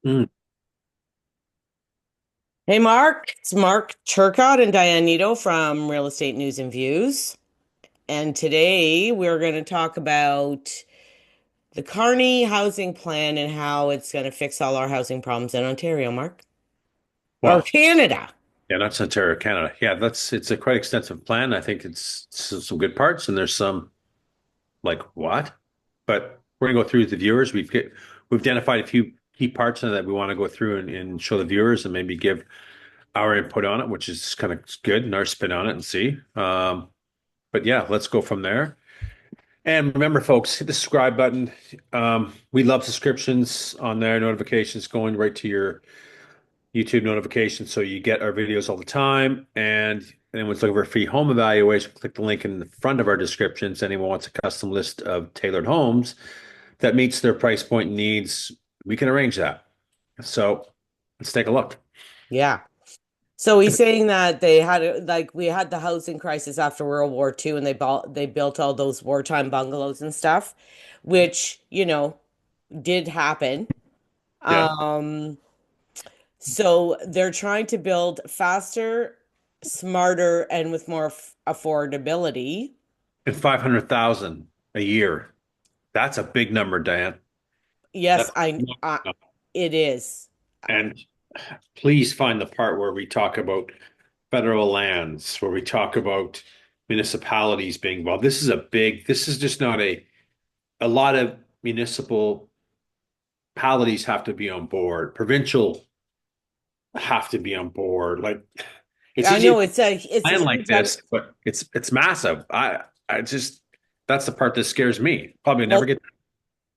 Mm. Hey Mark, it's Mark Turcotte and Diane Nito from Real Estate News and Views. And today we're going to talk about the Carney housing plan and how it's going to fix all our housing problems in Ontario, Mark. Or Well, Canada. yeah, that's Ontario, Canada. Yeah, it's a quite extensive plan. I think it's some good parts, and there's some like what? But we're gonna go through with the viewers. We've identified a few key parts in that we want to go through and show the viewers and maybe give our input on it, which is kind of good, and our spin on it and see. But yeah, let's go from there. And remember, folks, hit the subscribe button. We love subscriptions on there, notifications going right to your YouTube notifications so you get our videos all the time. And anyone's looking for a free home evaluation, click the link in the front of our descriptions. Anyone wants a custom list of tailored homes that meets their price point and needs, we can arrange that. So let's take a look. Yeah. So he's saying that they had we had the housing crisis after World War II and they built all those wartime bungalows and stuff, which, did happen. Yeah. Um So they're trying to build faster, smarter, and with more affordability. And 500,000 a year. That's a big number, Diane. Yes, That's it is. and please find the part where we talk about federal lands, where we talk about municipalities being involved. This is just not a lot of municipalities have to be on board. Provincial have to be on board. Like it's I easy to know it's a plan like huge this, but it's massive. I just that's the part that scares me. Probably never well, get.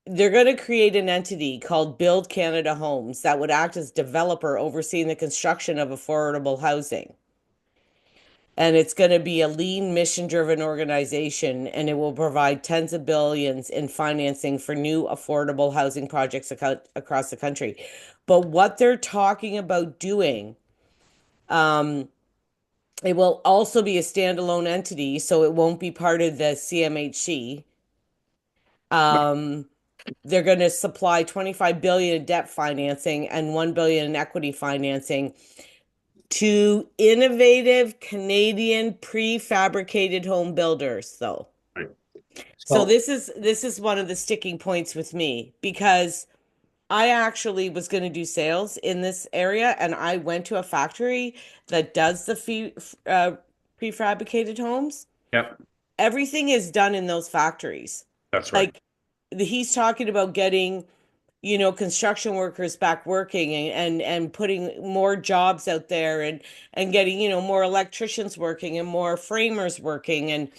they're going to create an entity called Build Canada Homes that would act as developer overseeing the construction of affordable housing. And it's going to be a lean, mission-driven organization, and it will provide tens of billions in financing for new affordable housing projects across the country. But what they're talking about doing, um, it will also be a standalone entity, so it won't be part of the CMHC. Um, they're going to supply 25 billion in debt financing and 1 billion in equity financing to innovative Canadian prefabricated home builders, though. Right. So So this is one of the sticking points with me because I actually was going to do sales in this area and I went to a factory that does the prefabricated homes. yeah, Everything is done in those factories. that's right. Like he's talking about getting, construction workers back working and putting more jobs out there and getting, more electricians working and more framers working. And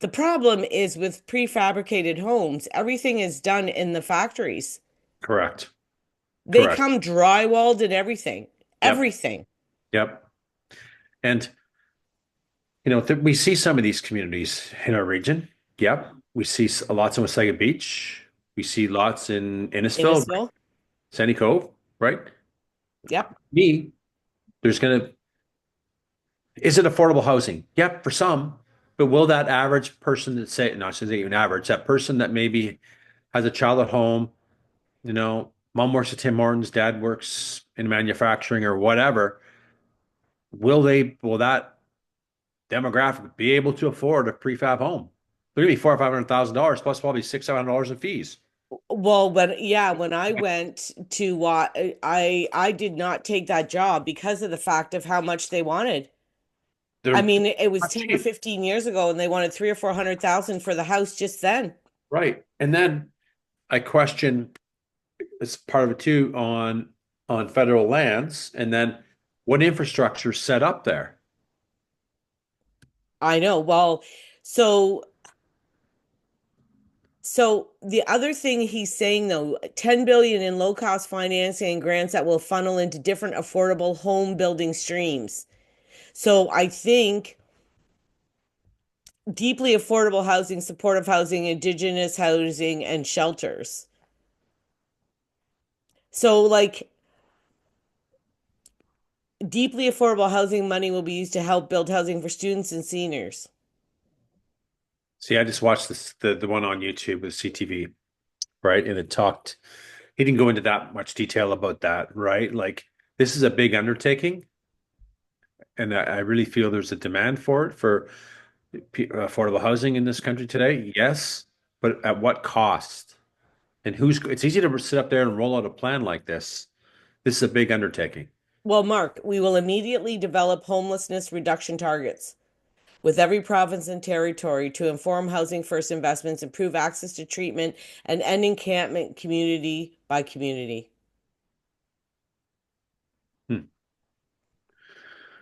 the problem is with prefabricated homes, everything is done in the factories. Correct. They Correct. come drywalled and everything. Yep. Everything. Yep. And we see some of these communities in our region. Yep. We see lots in Wasaga Beach. We see lots in Innisfil, right? Innisfil. Sandy Cove, right? Yep. Me, there's gonna is it affordable housing? Yep, for some. But will that average person that say, no, I shouldn't say even average, that person that maybe has a child at home, mom works at Tim Hortons, dad works in manufacturing or whatever, will that demographic be able to afford a prefab home? They're gonna be four or five hundred thousand dollars plus probably $600-700 in fees. Well, when I went to I did not take that job because of the fact of how much they wanted. I They're mean, it was not 10 or cheap. 15 years ago and they wanted 3 or 400,000 for the house just then. Right. And then I question as part of it too on federal lands, and then what infrastructure is set up there. I know. Well, so so the other thing he's saying though, 10 billion in low cost financing and grants that will funnel into different affordable home building streams. So I think deeply affordable housing, supportive housing, indigenous housing, and shelters. So like deeply affordable housing money will be used to help build housing for students and seniors. See, I just watched the one on YouTube with CTV, right? And it talked, he didn't go into that much detail about that, right? Like this is a big undertaking, and I really feel there's a demand for it for affordable housing in this country today. Yes, but at what cost? And who's? It's easy to sit up there and roll out a plan like this. This is a big undertaking. Well, Mark, we will immediately develop homelessness reduction targets with every province and territory to inform housing first investments, improve access to treatment, and end encampment community by community. Hmm.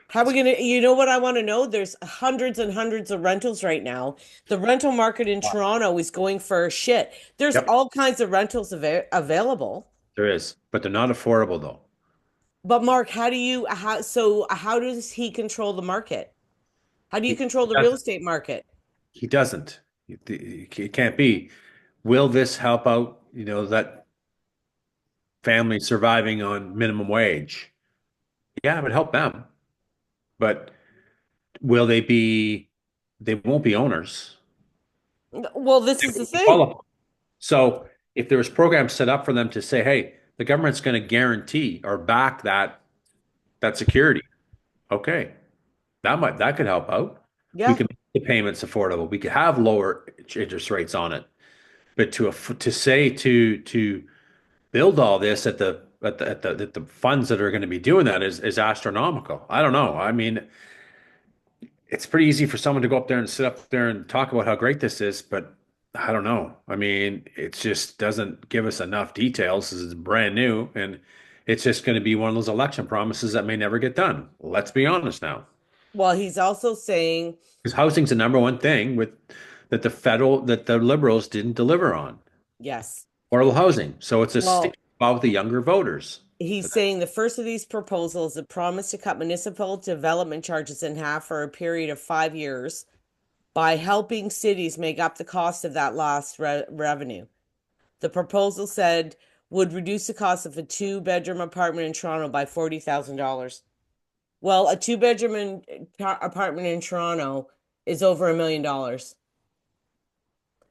How are we gonna, you know what I want to know? There's hundreds and hundreds of rentals right now. The rental market in Toronto is going for shit. There's Yep, all kinds of rentals available. there is, but they're not affordable though. But Mark, how does he control the market? How do you control He the real doesn't. estate market? He doesn't. It can't be. Will this help out, that family surviving on minimum wage? Yeah, it would help them. But will they be, they won't be owners. Well, this They is the won't be thing. qualified. So if there was programs set up for them to say, hey, the government's going to guarantee or back that security. Okay. That could help out. We Yeah. could make the payments affordable. We could have lower interest rates on it. But to say to build all this at the funds that are going to be doing that is astronomical. I don't know. I mean, it's pretty easy for someone to go up there and sit up there and talk about how great this is, but I don't know. I mean, it just doesn't give us enough details. This is brand new, and it's just going to be one of those election promises that may never get done. Let's be honest now, Well, he's also saying, because housing's the number one thing with that the liberals didn't deliver on yes. affordable housing. So it's a Well, sticky spot with the younger voters. he's saying the first of these proposals that promise to cut municipal development charges in half for a period of 5 years by helping cities make up the cost of that lost revenue. The proposal said would reduce the cost of a two-bedroom apartment in Toronto by $40,000. Well, a apartment in Toronto is over $1 million.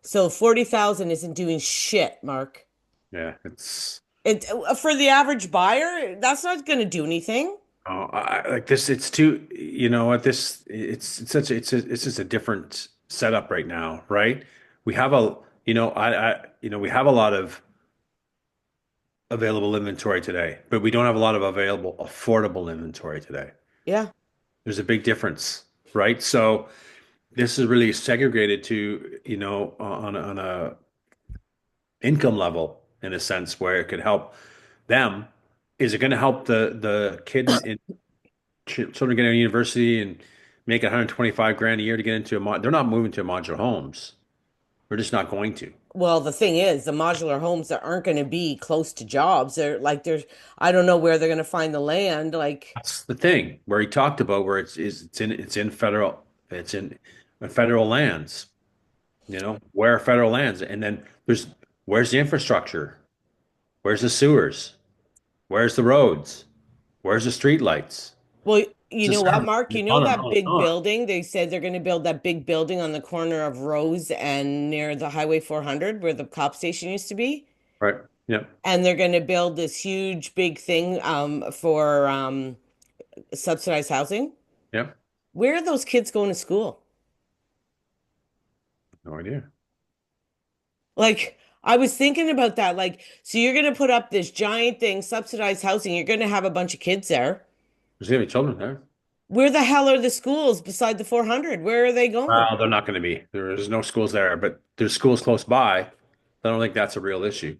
So 40,000 isn't doing shit, Mark. Yeah, it's It for the average buyer, that's not going to do anything. like this. It's too, what this. It's such. It's just a different setup right now, right? We have a, we have a lot of available inventory today, but we don't have a lot of available affordable inventory today. Yeah. There's a big difference, right? So this is really segregated to, on a income level in a sense where it could help them. Is it going to help the kid in children get into university and make 125 grand a year to get into they're not moving to modular homes. We're just not going to. Well, the thing is, the modular homes that aren't going to be close to jobs. I don't know where they're going to find the land. Like, That's the thing where he talked about where it's in federal lands, where are federal lands? And then where's the infrastructure? Where's the sewers? Where's the roads? Where's the street lights? well, you The know what, service. Mark? You know On and that on and big on. building? They said they're going to build that big building on the corner of Rose and near the Highway 400 where the cop station used to be. Right. Yeah. And they're going to build this huge big thing for subsidized housing. Yeah. Where are those kids going to school? No idea. Like, I was thinking about that. Like, so you're going to put up this giant thing, subsidized housing. You're going to have a bunch of kids there. There's gonna be children there. Where the hell are the schools beside the 400? Where are they going? Well, they're not going to be. There's no schools there, but there's schools close by. I don't think that's a real issue,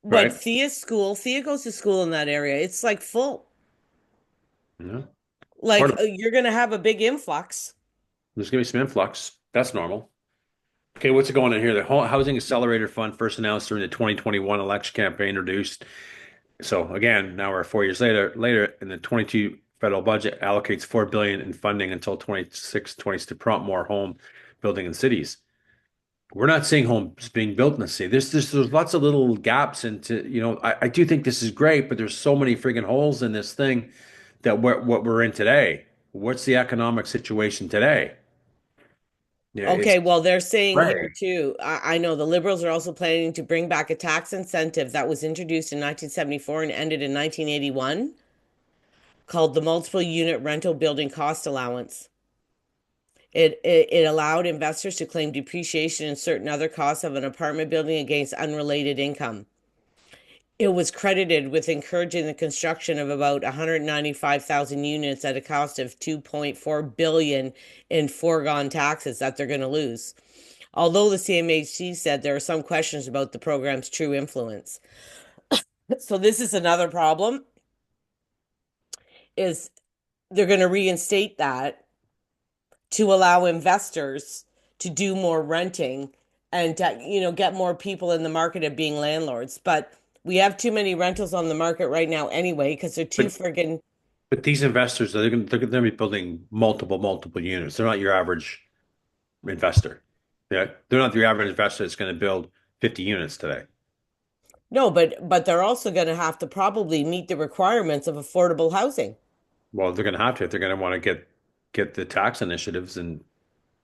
Like right? Thea's school, Thea goes to school in that area. It's like full. Yeah. Like Part of you're going to have a big influx. there's going to be some influx. That's normal. Okay, what's going on here? The Housing Accelerator Fund first announced during the 2021 election campaign introduced. So again, now we're 4 years later, and the 22 federal budget allocates 4 billion in funding until 26, 20 to prompt more home building in cities. We're not seeing homes being built in the city. There's lots of little gaps into, I do think this is great, but there's so many friggin' holes in this thing that what we're in today. What's the economic situation today? Yeah, it's Okay, well, they're saying here right. too, I know the Liberals are also planning to bring back a tax incentive that was introduced in 1974 and ended in 1981 called the multiple unit rental building cost allowance. It allowed investors to claim depreciation and certain other costs of an apartment building against unrelated income. It was credited with encouraging the construction of about 195,000 units at a cost of 2.4 billion in foregone taxes that they're going to lose. Although the CMHC said there are some questions about the program's true influence. So this is another problem is they're going to reinstate that to allow investors to do more renting and to, get more people in the market of being landlords. But we have too many rentals on the market right now anyway because they're too But friggin' but these investors, they're going to be building multiple units. They're not your average investor. Yeah, they're not your average investor that's going to build 50 units today. no, but they're also going to have to probably meet the requirements of affordable housing. Well, they're going to have to if they're going to want to get the tax initiatives and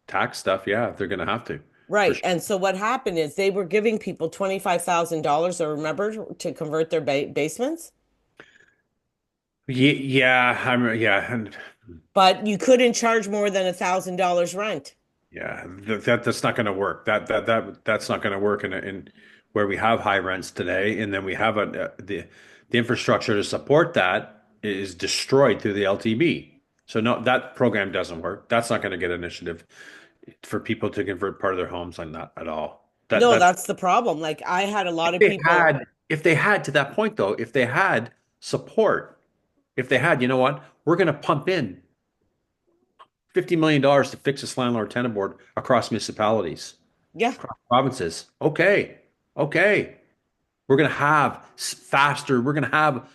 tax stuff. Yeah, they're going to have to for Right. sure. And so what happened is they were giving people $25,000, or remember, to convert their basements, Yeah, yeah, and but you couldn't charge more than $1,000 rent. yeah, that's not going to work. That's not going to work in where we have high rents today, and then we have the infrastructure to support that is destroyed through the LTB. So no, that program doesn't work. That's not going to get initiative for people to convert part of their homes on that at all. That No, that that's the problem. Like I had a if lot of they people, had if they had to that point though, if they had support, if they had, you know what, we're going to pump in $50 million to fix this landlord tenant board across municipalities, yeah. across provinces. Okay. Okay. We're going to have faster, we're going to have,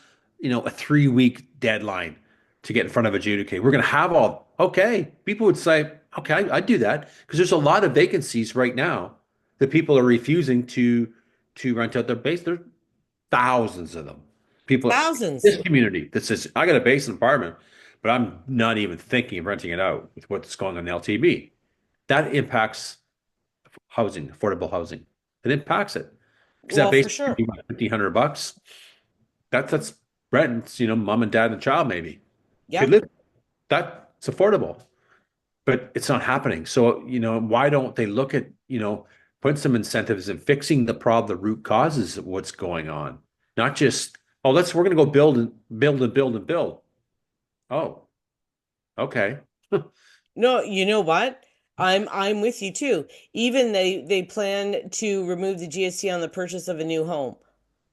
a 3 week deadline to get in front of adjudicate. We're going to have okay. People would say, okay, I'd do that because there's a lot of vacancies right now that people are refusing to rent out their base. There's thousands of them. People, Thousands. this community that says, I got a basement apartment, but I'm not even thinking of renting it out with what's going on in the LTB. That impacts housing, affordable housing. It impacts it. Because that Well, for basement could sure. be what, 1,500 bucks. That's rent, mom and dad and child maybe could Yeah. live. That's affordable, but it's not happening. So, why don't they look at, putting some incentives and fixing the problem, the root causes of what's going on? Not just, oh, we're gonna go build and build and build and build. Oh, okay. No, you know what? I'm with you too. Even they plan to remove the GST on the purchase of a new home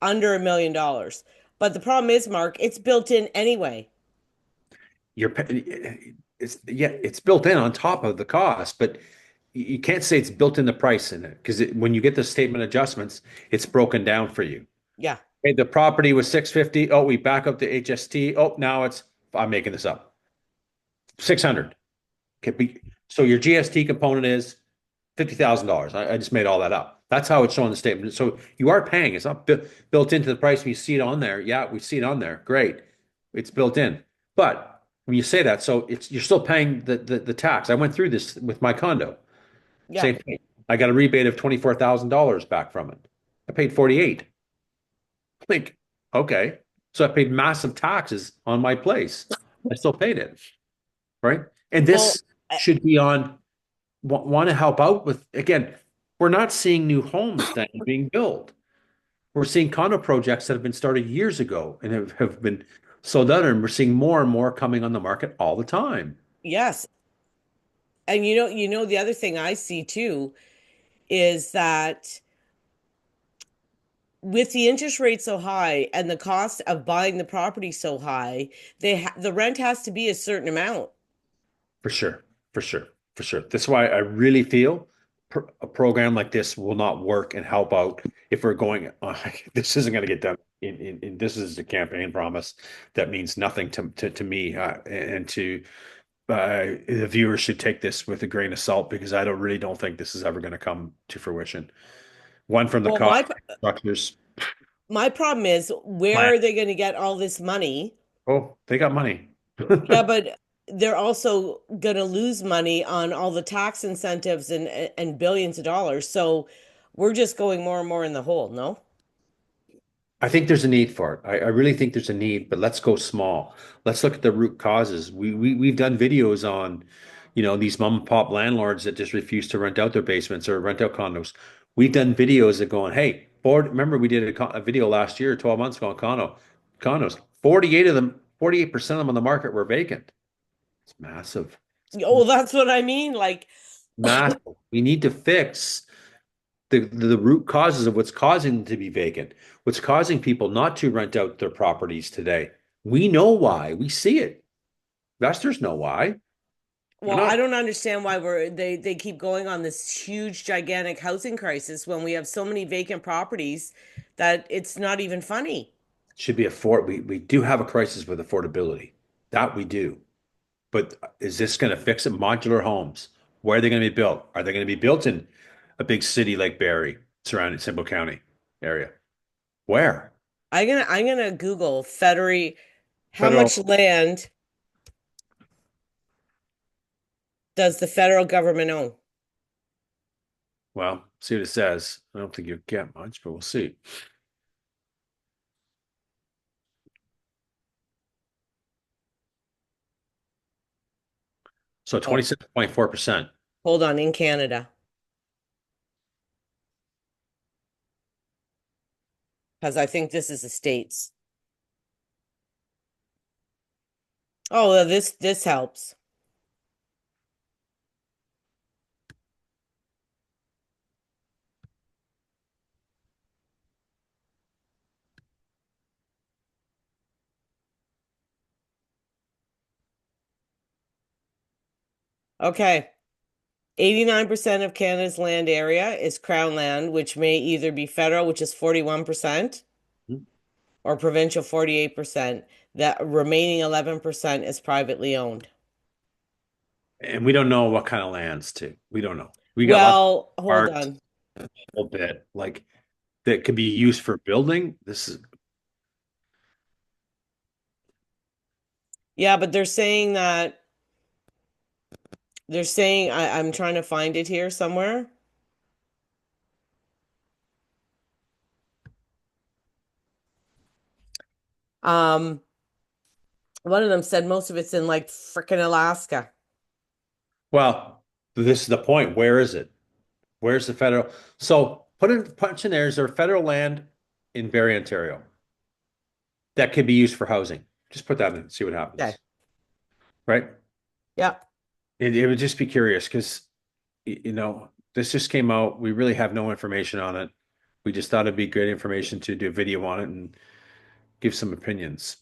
under $1 million. But the problem is, Mark, it's built in anyway. You're it's yeah, it's built in on top of the cost, but you can't say it's built in the price in it because when you get the statement adjustments, it's broken down for you. Yeah. Okay, the property was 650. Oh, we back up to HST. Oh, now I'm making this up, 600. Okay, so your GST component is $50,000. I just made all that up. That's how it's shown in the statement. So you are paying. It's not built into the price. We see it on there. Yeah, we see it on there. Great, it's built in. But when you say that, so you're still paying the tax. I went through this with my condo. Yeah. Same thing. I got a rebate of $24,000 back from it. I paid 48. Think, okay. So I paid massive taxes on my place. I still paid it, right? And Well, this should be on want to help out with, again, we're not seeing new homes that are being built. We're seeing condo projects that have been started years ago and have been sold out, and we're seeing more and more coming on the market all the time. yes. And the other thing I see too is that with the interest rate so high and the cost of buying the property so high, the rent has to be a certain amount. For sure, for sure, for sure. That's why I really feel a program like this will not work and help out if we're going. This isn't going to get done. This is a campaign promise that means nothing to me and to the viewers should take this with a grain of salt because I don't think this is ever going to come to fruition. One from the Well, cost my structures my problem is, plan. where are they going to get all this money? Oh, they got money. Yeah, but they're also going to lose money on all the tax incentives and billions of dollars. So we're just going more and more in the hole, no? I think there's a need for it. I really think there's a need, but let's go small. Let's look at the root causes. We've done videos on, these mom and pop landlords that just refuse to rent out their basements or rent out condos. We've done videos of going, hey, remember we did a video last year, 12 months ago on condos. 48 of them, 48% of them on the market were vacant. It's massive. Oh, that's what I mean. Like, Massive. We need to fix the root causes of what's causing them to be vacant, what's causing people not to rent out their properties today. We know why. We see it. Investors know why. They're well, I not don't understand why they keep going on this huge, gigantic housing crisis when we have so many vacant properties that it's not even funny. should be we do have a crisis with affordability. That we do. But is this going to fix it? Modular homes. Where are they going to be built? Are they going to be built in a big city like Barrie, surrounding Simcoe County area? Where? I'm gonna Google federal how Federal. much land does the federal government own? Well, see what it says. I don't think you'll get much, but we'll see. So Oh, 27.4%. hold on, in Canada, because I think this is the states. Oh, well, this helps. Okay. 89% of Canada's land area is crown land, which may either be federal, which is 41%, or provincial 48%. The remaining 11% is privately owned. And we don't know what kind of lands too. We don't know. We got lots of Well, hold parks, on. a little bit like that could be used for building. This is Yeah, but they're saying I'm trying to find it here somewhere. Um, one of them said most of it's in like frickin' Alaska. well, this is the point. Where is it? Where's the federal? So punch in there. Is there federal land in Barrie, Ontario that could be used for housing? Just put that in and see what Okay. happens. Right? Yeah. It would just be curious because this just came out. We really have no information on it. We just thought it'd be great information to do a video on it and give some opinions.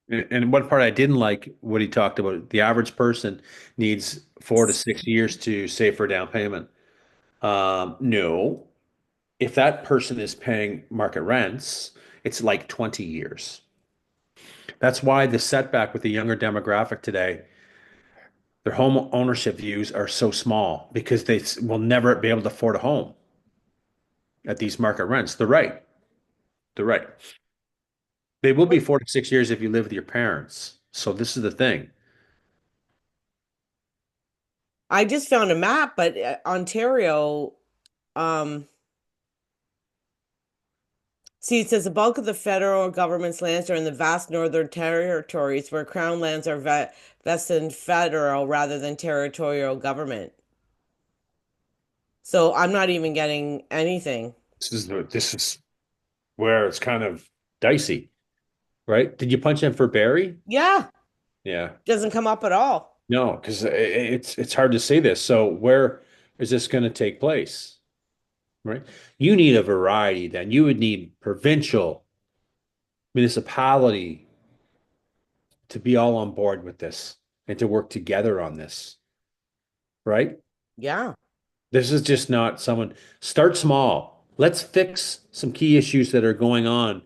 And one part I didn't like what he talked about, the average person needs 4 to 6 years to save for a down payment. No, if that person is paying market rents, it's like 20 years. That's why the setback with the younger demographic today, their home ownership views are so small because they will never be able to afford a home at these market rents. They're right. They're right. They will be 4 to 6 years if you live with your parents. So this is the thing. I just found a map, but Ontario, um, see, it says the bulk of the federal government's lands are in the vast northern territories where crown lands are vested in federal rather than territorial government. So I'm not even getting anything. This is where it's kind of dicey, right? Did you punch in for Barry? Yeah, Yeah. doesn't come up at all. No, because it's hard to say this. So where is this going to take place? Right? You need a variety then. You would need provincial, municipality to be all on board with this and to work together on this, right? Yeah. This is just not someone start small. Let's fix some key issues that are going on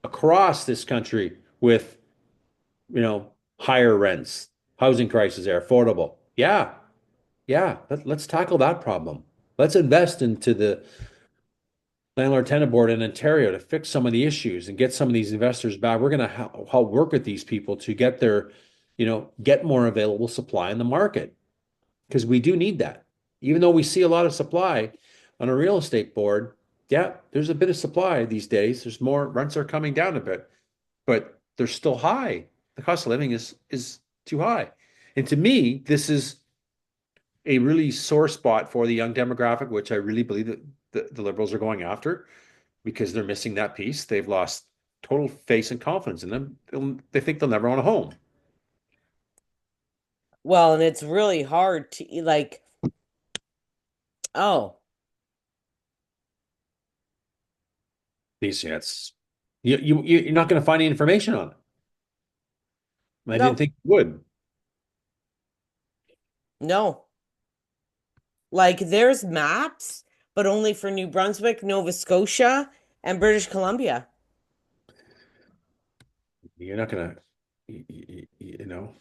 across this country with, higher rents, housing crisis there, affordable. Yeah, yeah. Let's tackle that problem. Let's invest into the landlord tenant board in Ontario to fix some of the issues and get some of these investors back. We're going to help work with these people to get their get more available supply in the market because we do need that. Even though we see a lot of supply on a real estate board, yeah, there's a bit of supply these days. There's more, rents are coming down a bit, but they're still high. The cost of living is too high. And to me, this is a really sore spot for the young demographic, which I really believe that the Liberals are going after because they're missing that piece. They've lost total faith and confidence in them. They think they'll never own a home. Well, and it's really hard to like, oh, These, yeah, it's you're not going to find any information on it. I didn't no, think you would. no. Like there's maps, but only for New Brunswick, Nova Scotia, and British Columbia. You're not going to, you know,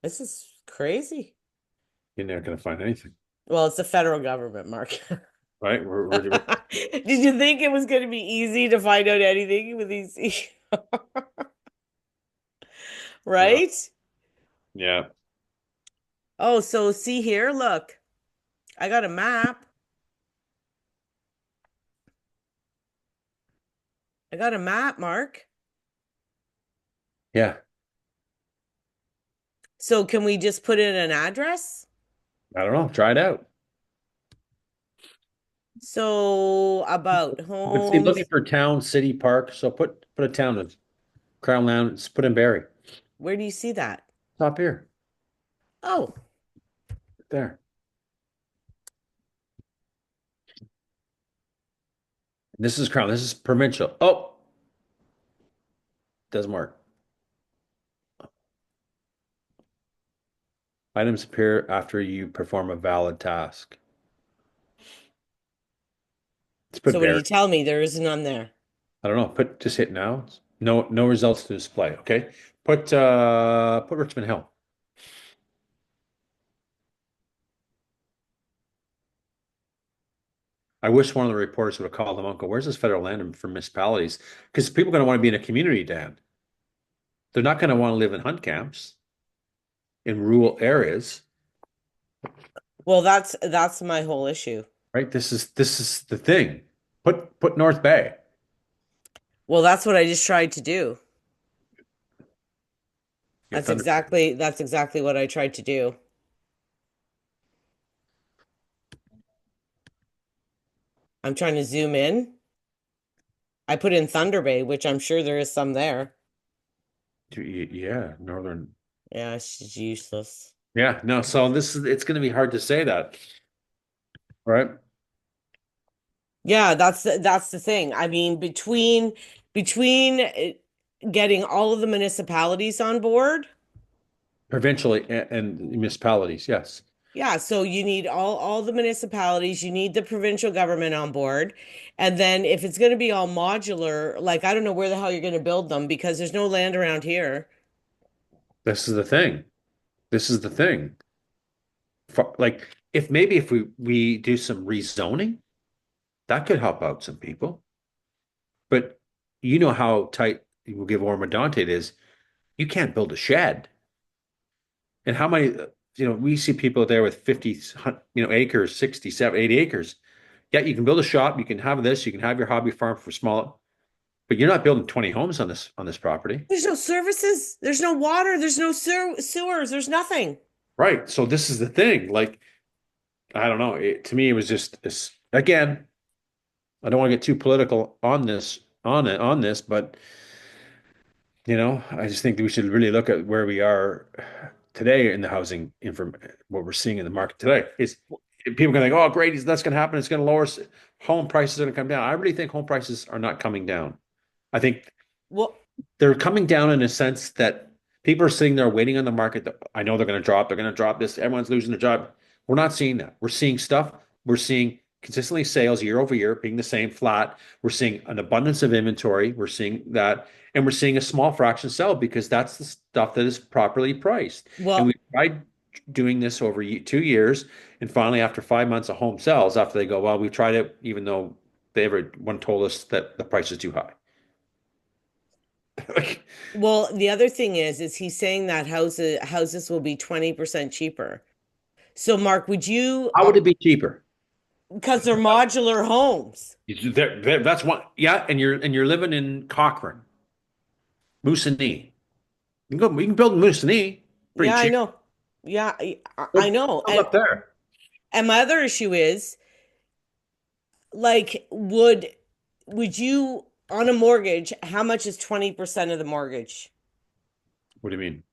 This is crazy. you're not going to find anything, Well, it's the federal government, Mark. right? Did you think it was going to be easy to find out anything with these, Well, right? yeah, Oh, so see here, look. I got a map. I got a map, Mark. yeah. So can we just put in an address? I don't know. Try it out. So about Let's see, looking homes. for town, city, park. So put a town of Crown Lounge. Put in Barrie. Where do you see that? Top here, Oh, there. This is Crown. This is provincial. Oh, doesn't work. Items appear after you perform a valid task. Let's put so what do you Barrie. tell me? There is none there. I don't know. Just hit now. No results to display. Okay. Put Richmond Hill. I wish one of the reporters would have called them, Uncle, where's this federal land for municipalities? Because people are going to want to be in a community, Dan. They're not going to want to live in hunt camps in rural areas, Well, that's my whole issue. right? This is the thing. Put North Bay. Well, that's what I just tried to do. Yeah, That's exactly what I tried to do. I'm trying to zoom in. I put in Thunder Bay, which I'm sure there is some there. Yeah, northern. Yeah, she's useless. Yeah, no. So it's going to be hard to say that, right? Yeah, that's the thing. I mean, between getting all of the municipalities on board, Provincially and municipalities, yes. yeah, so you need all the municipalities, you need the provincial government on board. And then if it's going to be all modular, like I don't know where the hell you're going to build them because there's no land around here. This is the thing. This is the thing. Like if we do some rezoning, that could help out some people. But you know how tight we'll give Ormondante it is. You can't build a shed. And how many, we see people there with 50, acres, 60, 70, 80 acres. Yeah, you can build a shop, you can have this, you can have your hobby farm for small, but you're not building 20 homes on this property. There's no services, there's no water, there's no sewers, there's nothing. Right. So this is the thing. Like, I don't know. To me, it was just this again. I don't want to get too political on this, but I just think that we should really look at where we are today in the housing inform what we're seeing in the market today. Is people going to think, oh, great, that's going to happen. It's going to lower home prices are going to come down. I really think home prices are not coming down. I think Well, they're coming down in a sense that people are sitting there waiting on the market. That I know they're going to drop. They're going to drop this. Everyone's losing their job. We're not seeing that. We're seeing stuff. We're seeing consistently sales year over year being the same flat. We're seeing an abundance of inventory. We're seeing that. And we're seeing a small fraction sell because that's the stuff that is properly priced. And we well, tried doing this over 2 years. And finally, after 5 months, a home sells after they go, well, we tried it, even though everyone told us that the price is too high. Like, Well, the other thing is he's saying that houses will be 20% cheaper. So, Mark, would you, how would it be cheaper? because they're modular homes. That's one. Yeah, and you're living in Cochrane, Moosonee. We can build in Moosonee pretty Yeah, I cheap. know. Yeah, I Build know. up there. And my other issue is like, would you on a mortgage, how much is 20% of the mortgage? What do you mean?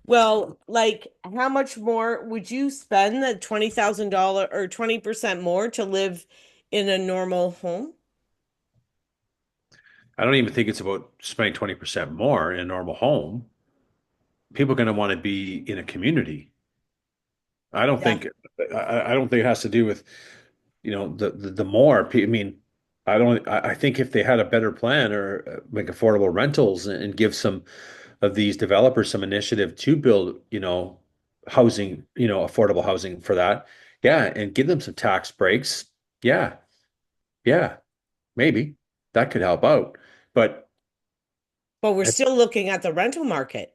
Well, like, how much more would you spend the $20,000 or 20% more to live in a normal home? I don't even think it's about spending 20% more in a normal home. People are going to want to be in a community. I don't Yeah. think I don't think it has to do with, the more. I mean, I don't. I think if they had a better plan or make affordable rentals and give some of these developers some initiative to build, housing, affordable housing for that, yeah, and give them some tax breaks, yeah, yeah, maybe that could help out. But But we're still looking at the rental market.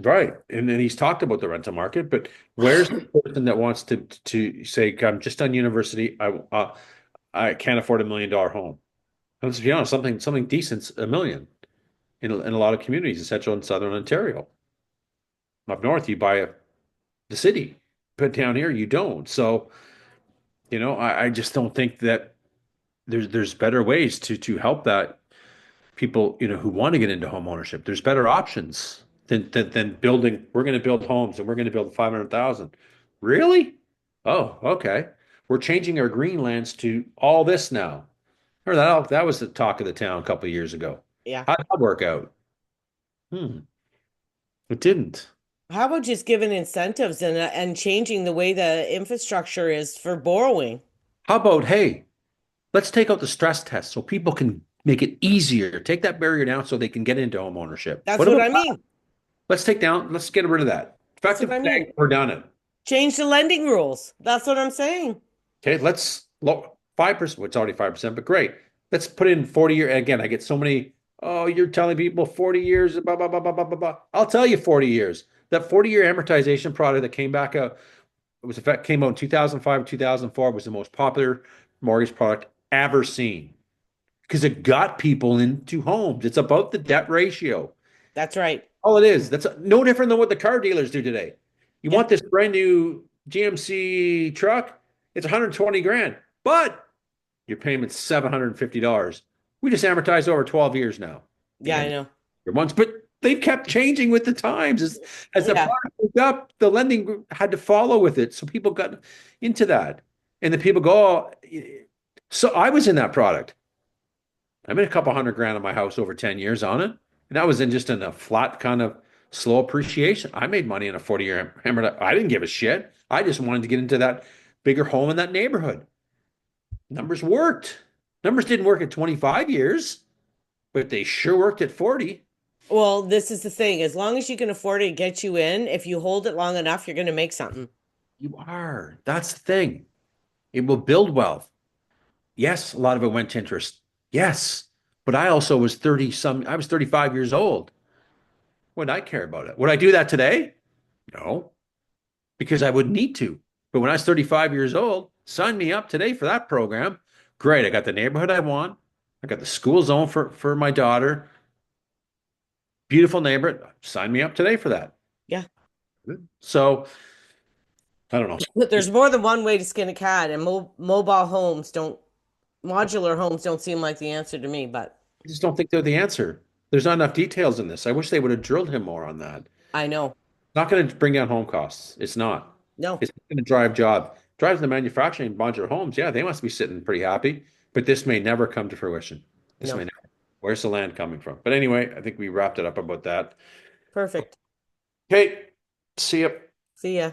right, and then he's talked about the rental market, but where's the person that wants to say, I'm just done university, I can't afford $1 million home. Let's be honest, something decent's a million in a lot of communities in central and southern Ontario. Up north, you buy the city, but down here you don't. So, I just don't think that there's better ways to help that people, who want to get into home ownership. There's better options than building. We're going to build homes and we're going to build 500,000. Really? Oh, okay. We're changing our greenlands to all this now. Or that was the talk of the town a couple of years ago. Yeah. How'd that work out? Hmm. It didn't. How about just giving incentives and changing the way the infrastructure is for borrowing? How about, hey, let's take out the stress test so people can make it easier. Take that barrier down so they can get into home ownership. That's What what about I that? mean. Let's get rid of that. That's what Effective I today, mean. we're done it. Change the lending rules. That's what I'm saying. Okay, let's low 5%. Well, it's already 5%, but great. Let's put in 40 year. Again, I get so many. Oh, you're telling people 40 years, blah, blah, blah, blah, blah, blah, blah. I'll tell you 40 years. That 40-year amortization product that came back out, came out in 2005, 2004, was the most popular mortgage product ever seen because it got people into homes. It's about the debt ratio. That's right. All it is. That's no different than what the car dealers do today. You Yeah. want this brand new GMC truck? It's 120 grand, but your payment's $750. We just amortize over 12 years now. Yeah, I And know. your months, but they've kept changing with the times. As the Yeah. product moved up, the lending group had to follow with it. So people got into that. And the people go, oh, so I was in that product. I made a couple hundred grand on my house over 10 years on it. And that was in a flat kind of slow appreciation. I made money in a 40-year hammer. I didn't give a shit. I just wanted to get into that bigger home in that neighborhood. Numbers worked. Numbers didn't work at 25 years, but they sure worked at 40. Well, this is the thing. As long as you can afford it, get you in. If you hold it long enough, you're going to make something. You are. That's the thing. It will build wealth. Yes, a lot of it went to interest. Yes. But I was 35 years old. Would I care about it? Would I do that today? No, because I wouldn't need to. But when I was 35 years old, sign me up today for that program. Great. I got the neighborhood I want. I got the school zone for my daughter. Beautiful neighborhood. Sign me up today for that. Yeah. So I don't know. But there's more than one way to skin a cat, and modular homes don't seem like the answer to me, but I just don't think they're the answer. There's not enough details in this. I wish they would have drilled him more on that. I know. Not going to bring down home costs. It's not. No, It's going to drive job. Drives the manufacturing modular homes. Yeah, they must be sitting pretty happy, but this may never come to fruition. This may no. never. Where's the land coming from? But anyway, I think we wrapped it up about that. Perfect. Okay, see ya. See ya.